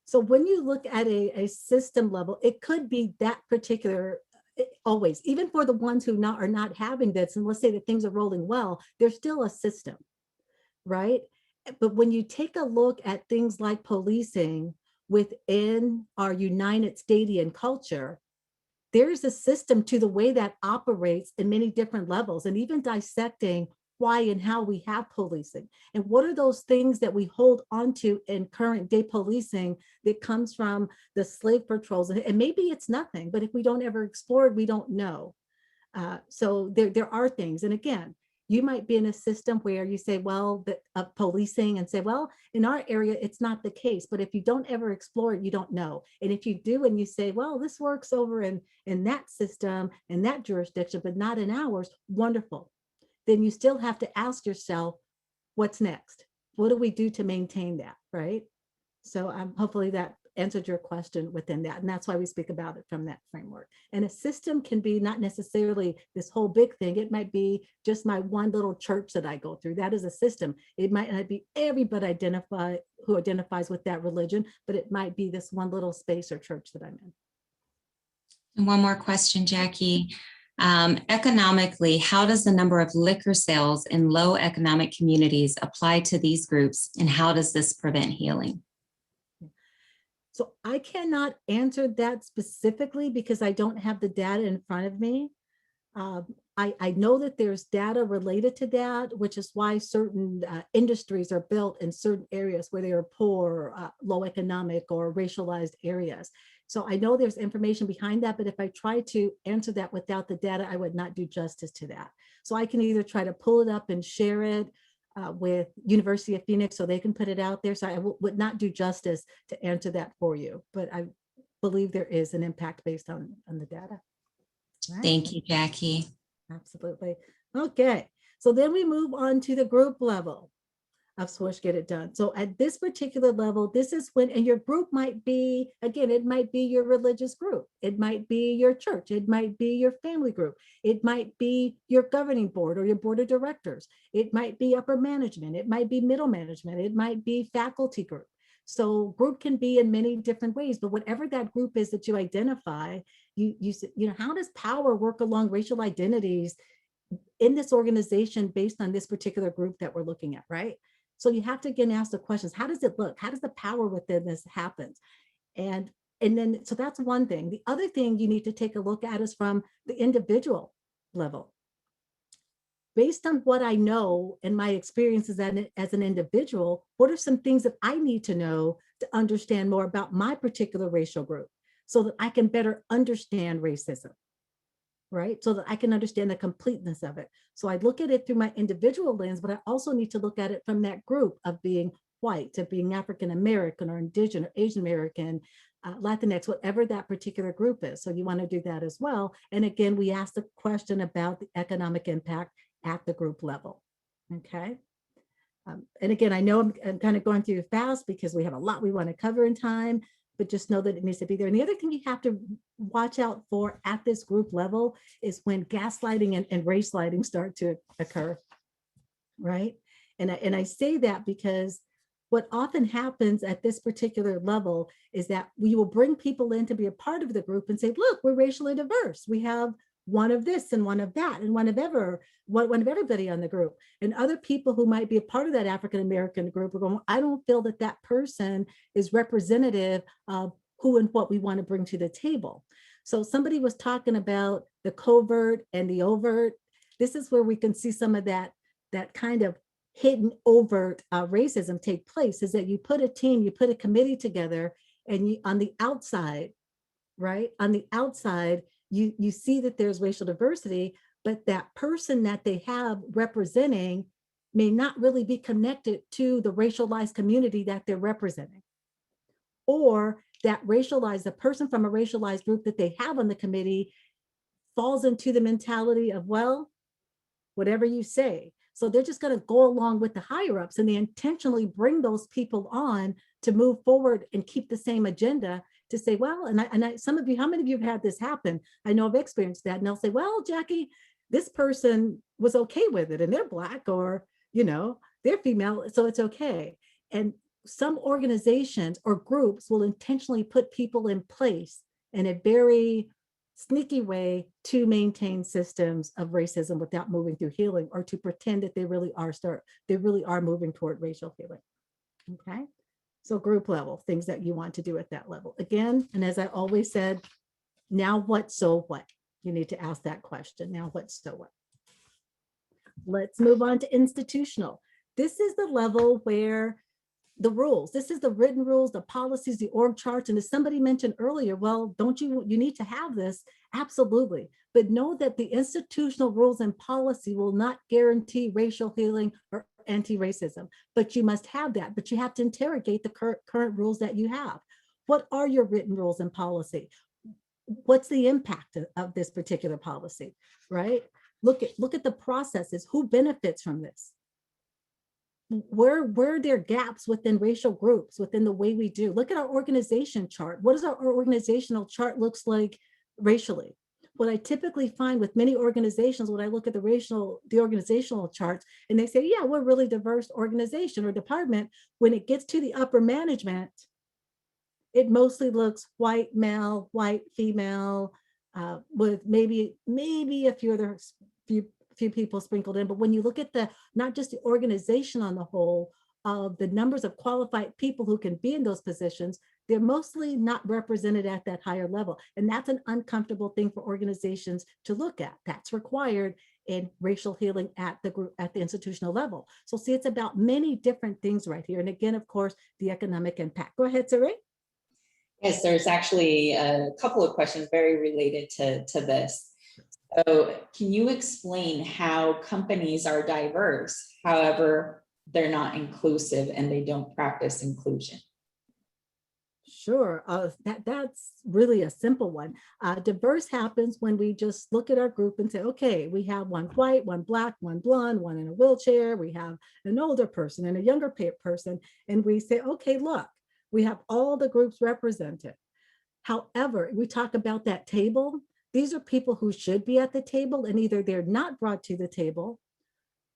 Speaker 3: So when you look at a system level, it could be that particular, always, even for the ones who are not having this, and let's say that things are rolling well, there's still a system, right? But when you take a look at things like policing within our United Statian culture, there's a system to the way that operates in many different levels, and even dissecting why and how we have policing and what are those things that we hold onto in current day policing that comes from the slave patrols. And maybe it's nothing, but if we don't ever explore it, we don't know. So there are things. And again, you might be in a system where you say, well, policing, and say, well, in our area, it's not the case. But if you don't ever explore it, you don't know. And if you do, and you say, well, this works over in that system, in that jurisdiction, but not in ours, wonderful. Then you still have to ask yourself, what's next? What do we do to maintain that, right? So hopefully that answered your question within that. And that's why we speak about it from that framework. And a system can be not necessarily this whole big thing. It might be just my one little church that I go through. That is a system. It might not be everybody who identifies with that religion, but it might be this one little space or church that I'm in.
Speaker 1: And one more question, Jackie. Economically, how does the number of liquor sales in low economic communities apply to these groups, and how does this prevent healing?
Speaker 3: So I cannot answer that specifically because I don't have the data in front of me. I know that there's data related to that, which is why certain industries are built in certain areas where they are poor, low economic, or racialized areas. So I know there's information behind that, but if I try to answer that without the data, I would not do justice to that. So I can either try to pull it up and share it with University of Phoenix so they can put it out there. So I would not do justice to answer that for you, but I believe there is an impact based on the data. Right.
Speaker 1: Thank you, Jackie.
Speaker 3: Absolutely. Okay. So then we move on to the group level of Swoosh Get It Done. So at this particular level, this is when, and your group might be, again, it might be your religious group. It might be your church. It might be your family group. It might be your governing board or your board of directors. It might be upper management. It might be middle management. It might be faculty group. So group can be in many different ways, but whatever that group is that you identify, you know, how does power work along racial identities in this organization based on this particular group that we're looking at, right? So you have to again ask the questions, how does it look? How does the power within this happen? And then, so that's one thing. The other thing you need to take a look at is from the individual level. Based on what I know and my experiences as an individual, what are some things that I need to know to understand more about my particular racial group so that I can better understand racism? right? So that I can understand the completeness of it. So I look at it through my individual lens, but I also need to look at it from that group of being white, to being African American or Indigenous or Asian American, Latinx, whatever that particular group is. So you want to do that as well. And again, we ask the question about the economic impact at the group level. Okay. And again, I know I'm kind of going through fast because we have a lot we want to cover in time, but just know that it needs to be there. And the other thing you have to watch out for at this group level is when gaslighting and race lighting start to occur, right? And I say that because what often happens at this particular level is that we will bring people in to be a part of the group and say, look, we're racially diverse. We have one of this and one of that and one of everybody on the group. And other people who might be a part of that African American group are going, I don't feel that that person is representative of who and what we want to bring to the table. So somebody was talking about the covert and the overt. This is where we can see some of that kind of hidden overt racism take place, is that you put a team, you put a committee together, and you on the outside, right? On the outside, you see that there's racial diversity, but that person that they have representing may not really be connected to the racialized community that they're representing. Or that the person from a racialized group that they have on the committee falls into the mentality of, well, whatever you say. So they're just going to go along with the higher ups, and they intentionally bring those people on to move forward and keep the same agenda, to say, well, some of you, how many of you have had this happen? I know I've experienced that. And they'll say, well, Jackie, this person was okay with it and they're Black, or, they're female, so it's okay. And some organizations or groups will intentionally put people in place in a very sneaky way to maintain systems of racism without moving through healing, or to pretend that they really are moving toward racial healing. Okay. So group level, things that you want to do at that level. Again, and as I always said, now what, so what? You need to ask that question. Now what, so what? Let's move on to institutional. This is the level where the rules, this is the written rules, the policies, the org charts. And as somebody mentioned earlier, well, you need to have this? Absolutely. But know that the institutional rules and policy will not guarantee racial healing or anti-racism, but you must have that. But you have to interrogate the current rules that you have. What are your written rules and policy? What's the impact of this particular policy, right? Look at the processes. Who benefits from this? Where are there gaps within racial groups, within the way we do? Look at our organization chart. What does our organizational chart looks like racially? What I typically find with many organizations, when I look at the organizational charts, and they say, yeah, we're a really diverse organization or department, when it gets to the upper management, it mostly looks white male, white female, with maybe a few people sprinkled in. But when you look at not just the organization on the whole, of the numbers of qualified people who can be in those positions, they're mostly not represented at that higher level. And that's an uncomfortable thing for organizations to look at. That's required in racial healing at the institutional level. So see, it's about many different things right here. And again, of course, the economic impact. Go ahead, Saray.
Speaker 2: Yes, there's actually a couple of questions very related to this. So can you explain how companies are diverse, however, they're not inclusive and they don't practice inclusion?
Speaker 3: Sure. That's really a simple one. Diverse happens when we just look at our group and say, okay, we have one white, one Black, one blonde, one in a wheelchair. We have an older person and a younger person. And we say, okay, look, we have all the groups represented. However, we talk about that table. These are people who should be at the table, and either they're not brought to the table,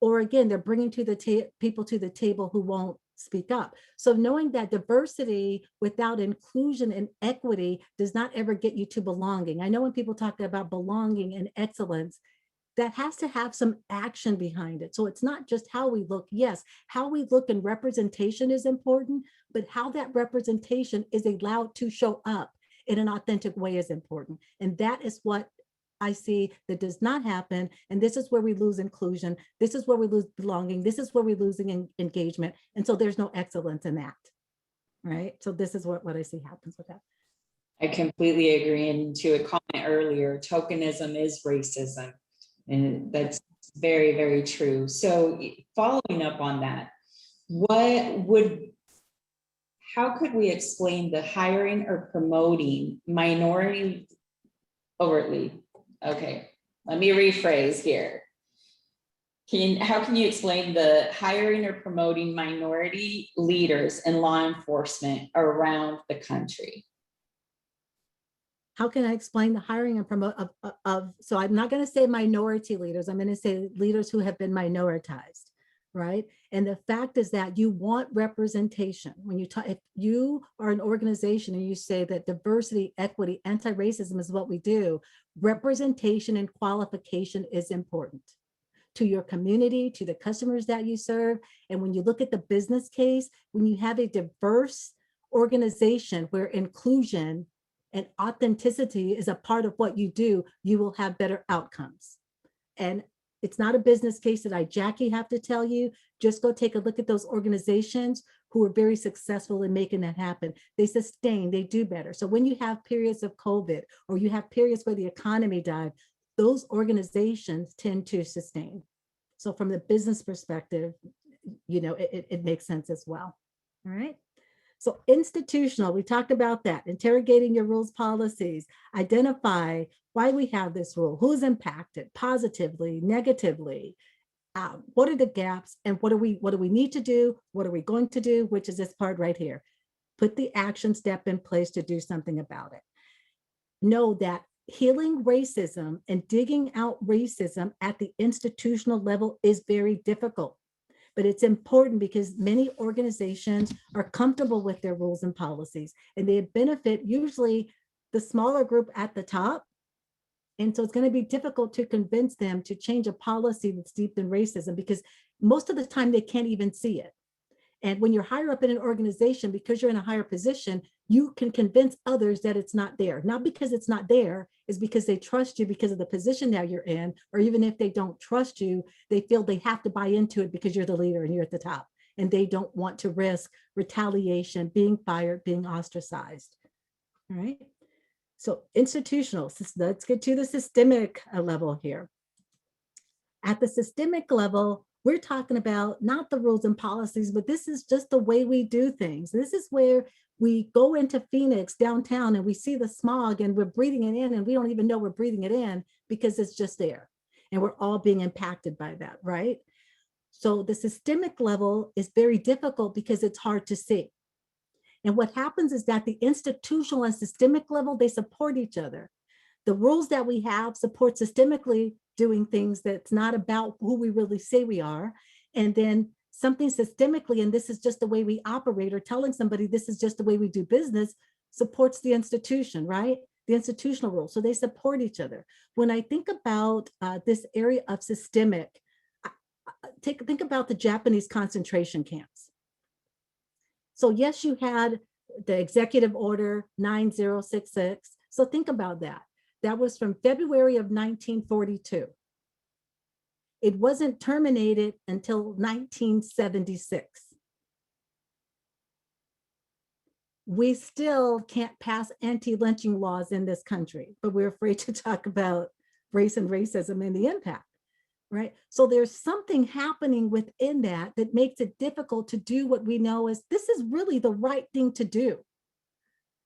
Speaker 3: or again, they're bringing people to the table who won't speak up. So knowing that diversity without inclusion and equity does not ever get you to belonging. I know when people talk about belonging and excellence, that has to have some action behind it. So it's not just how we look. Yes, how we look and representation is important, but how that representation is allowed to show up in an authentic way is important. And that is what I see that does not happen. And this is where we lose inclusion. This is where we lose belonging. This is where we're losing engagement. And so there's no excellence in that, right? So this is what I see happens with that.
Speaker 2: I completely agree. And to a comment earlier, tokenism is racism. And that's very, very true. So following up on that, how could we explain the hiring or promoting minority overtly? Okay, let me rephrase here. How can you explain the hiring or promoting minority leaders in law enforcement around the country?
Speaker 3: How can I explain the hiring and promote so I'm not going to say minority leaders, I'm going to say leaders who have been minoritized, right? And the fact is that you want representation. When you talk, if you are an organization and you say that diversity, equity, anti-racism is what we do, representation and qualification is important to your community, to the customers that you serve. And when you look at the business case, when you have a diverse organization where inclusion and authenticity is a part of what you do, you will have better outcomes. And it's not a business case that Jackie, have to tell you. Just go take a look at those organizations who are very successful in making that happen. They sustain, they do better. So when you have periods of COVID or you have periods where the economy died, those organizations tend to sustain. So from the business perspective, it makes sense as well. All right. So institutional, we talked about that, interrogating your rules, policies, identify why we have this rule, who's impacted positively, negatively, what are the gaps, and what do we need to do, what are we going to do, which is this part right here. Put the action step in place to do something about it. Know that healing racism and digging out racism at the institutional level is very difficult. But it's important because many organizations are comfortable with their rules and policies, and they benefit usually the smaller group at the top. And so it's going to be difficult to convince them to change a policy that's steeped in racism because most of the time they can't even see it. And when you're higher up in an organization, because you're in a higher position, you can convince others that it's not there. Not because it's not there, is because they trust you because of the position that you're in, or even if they don't trust you, they feel they have to buy into it because you're the leader and you're at the top. And they don't want to risk retaliation, being fired, being ostracized. All right. So institutional, let's get to the systemic level here. At the systemic level, we're talking about not the rules and policies, but this is just the way we do things. This is where we go into Phoenix downtown and we see the smog and we're breathing it in and we don't even know we're breathing it in because it's just there. And we're all being impacted by that, right? So the systemic level is very difficult because it's hard to see. And what happens is that the institutional and systemic level, they support each other. The rules that we have support systemically doing things that's not about who we really say we are. And then something systemically, and this is just the way we operate, or telling somebody this is just the way we do business, supports the institution, right? The institutional rules. So they support each other. When I think about this area of systemic, think about the Japanese concentration camps. So yes, you had the executive order 9066. So think about that. That was from February of 1942. It wasn't terminated until 1976. We still can't pass anti-lynching laws in this country, but we're afraid to talk about race and racism and the impact, right? So there's something happening within that that makes it difficult to do what we know as this is really the right thing to do.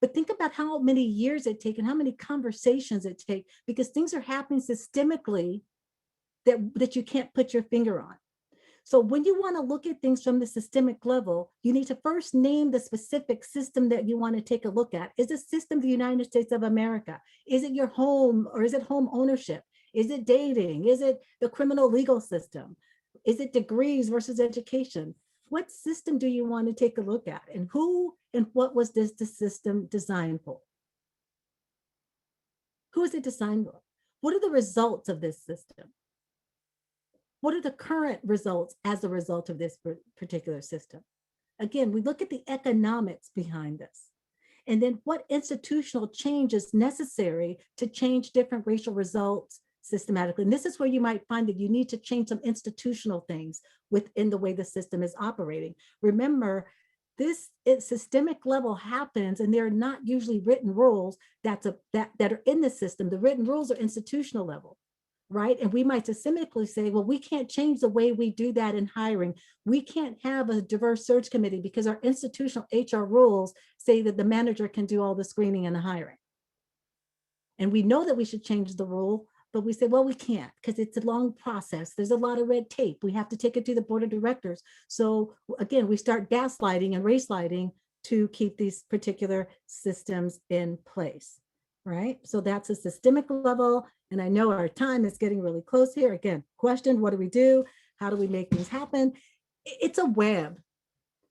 Speaker 3: But think about how many years it takes and how many conversations it takes, because things are happening systemically that you can't put your finger on. So when you want to look at things from the systemic level, you need to first name the specific system that you want to take a look at. Is the system the United States of America? Is it your home, or is it home ownership? Is it dating? Is it the criminal legal system? Is it degrees versus education? What system do you want to take a look at? And who and what was the system designed for? Who is it designed for? What are the results of this system? What are the current results as a result of this particular system? Again, we look at the economics behind this. And then what institutional change is necessary to change different racial results systematically. And this is where you might find that you need to change some institutional things within the way the system is operating. Remember, This systemic level happens, and there are not usually written rules that are in the system. The written rules are institutional level, right? And we might systemically say, well, we can't change the way we do that in hiring. We can't have a diverse search committee because our institutional HR rules say that the manager can do all the screening and the hiring. And we know that we should change the rule, but we say, well, we can't because it's a long process. There's a lot of red tape. We have to take it to the board of directors. So again, we start gaslighting and race lighting to keep these particular systems in place, right? So that's a systemic level. And I know our time is getting really close here. Again, question, what do we do? How do we make things happen? It's a web.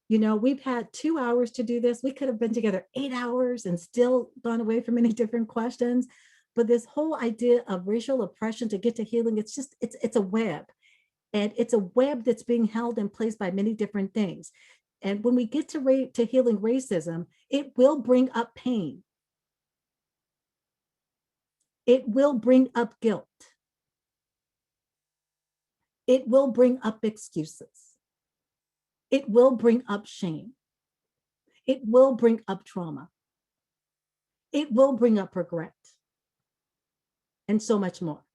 Speaker 3: You know, we've had 2 hours to do this. We could have been together 8 hours and still gone away from many different questions. But this whole idea of racial oppression to get to healing, it's a web. And it's a web that's being held in place by many different things. And when we get to healing racism, it will bring up pain. It will bring up guilt. It will bring up excuses. It will bring up shame. It will bring up trauma. It will bring up regret. And so much more.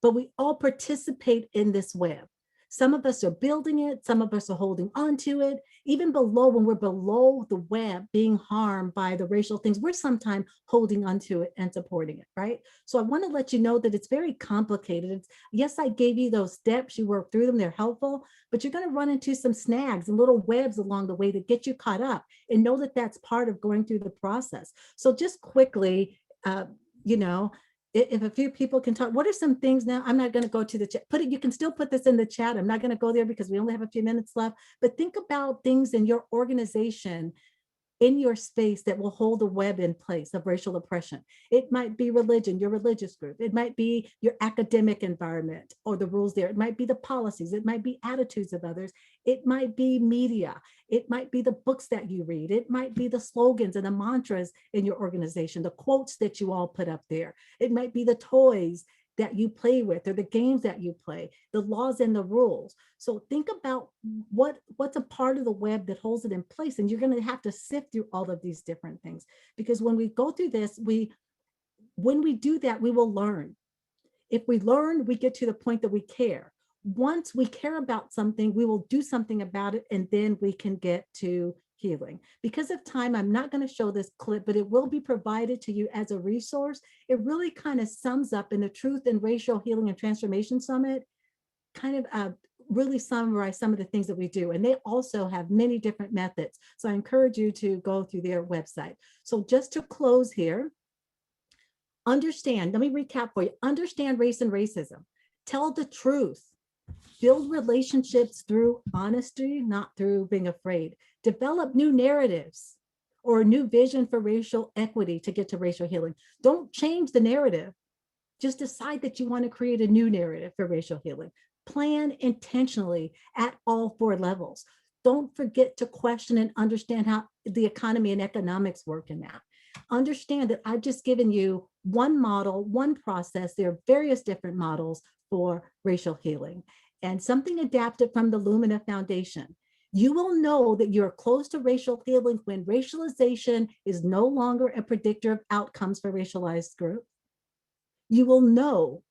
Speaker 3: But we all participate in this web. Some of us are building it, some of us are holding on to it. Even below, when we're below the web being harmed by the racial things, we're sometimes holding onto it and supporting it, right? So I want to let you know that it's very complicated. Yes, I gave you those steps, you work through them, they're helpful, but you're going to run into some snags and little webs along the way to get you caught up, and know that that's part of going through the process. So just quickly, if a few people can talk, what are some things now? I'm not going to go to the chat. You can still put this in the chat. I'm not going to go there because we only have a few minutes left. But think about things in your organization, in your space, that will hold a web in place of racial oppression. It might be religion, your religious group. It might be your academic environment or the rules there. It might be the policies. It might be attitudes of others. It might be media. It might be the books that you read. It might be the slogans and the mantras in your organization, the quotes that you all put up there. It might be the toys that you play with, or the games that you play, the laws and the rules. So think about what's a part of the web that holds it in place. And you're going to have to sift through all of these different things, because when we go through this, when we do that, we will learn. If we learn, we get to the point that we care. Once we care about something, we will do something about it, and then we can get to healing. Because of time, I'm not going to show this clip, but it will be provided to you as a resource. It really kind of sums up in the Truth in Racial Healing and Transformation Summit, kind of really summarize some of the things that we do. And they also have many different methods. So I encourage you to go through their website. So just to close here, understand, let me recap for you. Understand race and racism. Tell the truth. Build relationships through honesty, not through being afraid. Develop new narratives or a new vision for racial equity to get to racial healing. Don't change the narrative. Just decide that you want to create a new narrative for racial healing. Plan intentionally at all 4 levels. Don't forget to question and understand how the economy and economics work in that. Understand that I've just given you one model, one process. There are various different models for racial healing, and something adapted from the Lumina Foundation. You will know that you're close to racial healing when racialization is no longer a predictor of outcomes for racialized groups. You will know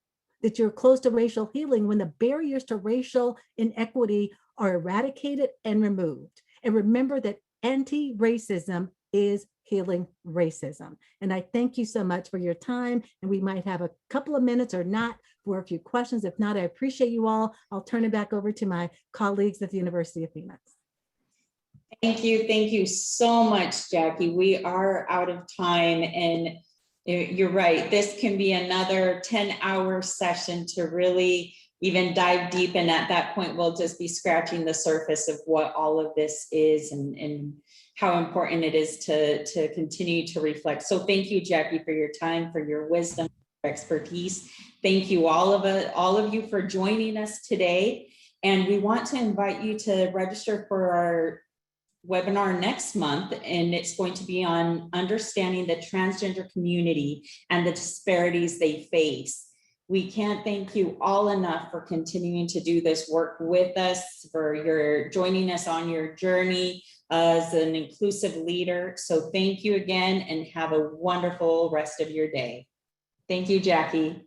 Speaker 3: that you're close to racial healing when the barriers to racial inequity are eradicated and removed. And remember that anti-racism is healing racism. And I thank you so much for your time. And we might have a couple of minutes or not for a few questions. If not, I appreciate you all. I'll turn it back over to my colleagues at the University of Phoenix.
Speaker 2: Thank you so much, Jackie. We are out of time, and you're right. This can be another 10-hour session to really even dive deep. And at that point, we'll just be scratching the surface of what all of this is and how important it is to continue to reflect. So thank you, Jackie, for your time, for your wisdom, expertise. Thank you, all of you, for joining us today. And we want to invite you to register for our webinar next month, and it's going to be on understanding the transgender community and the disparities they face. We can't thank you all enough for continuing to do this work with us, for your joining us on your journey as an inclusive leader. So thank you again and have a wonderful rest of your day. Thank you, Jackie.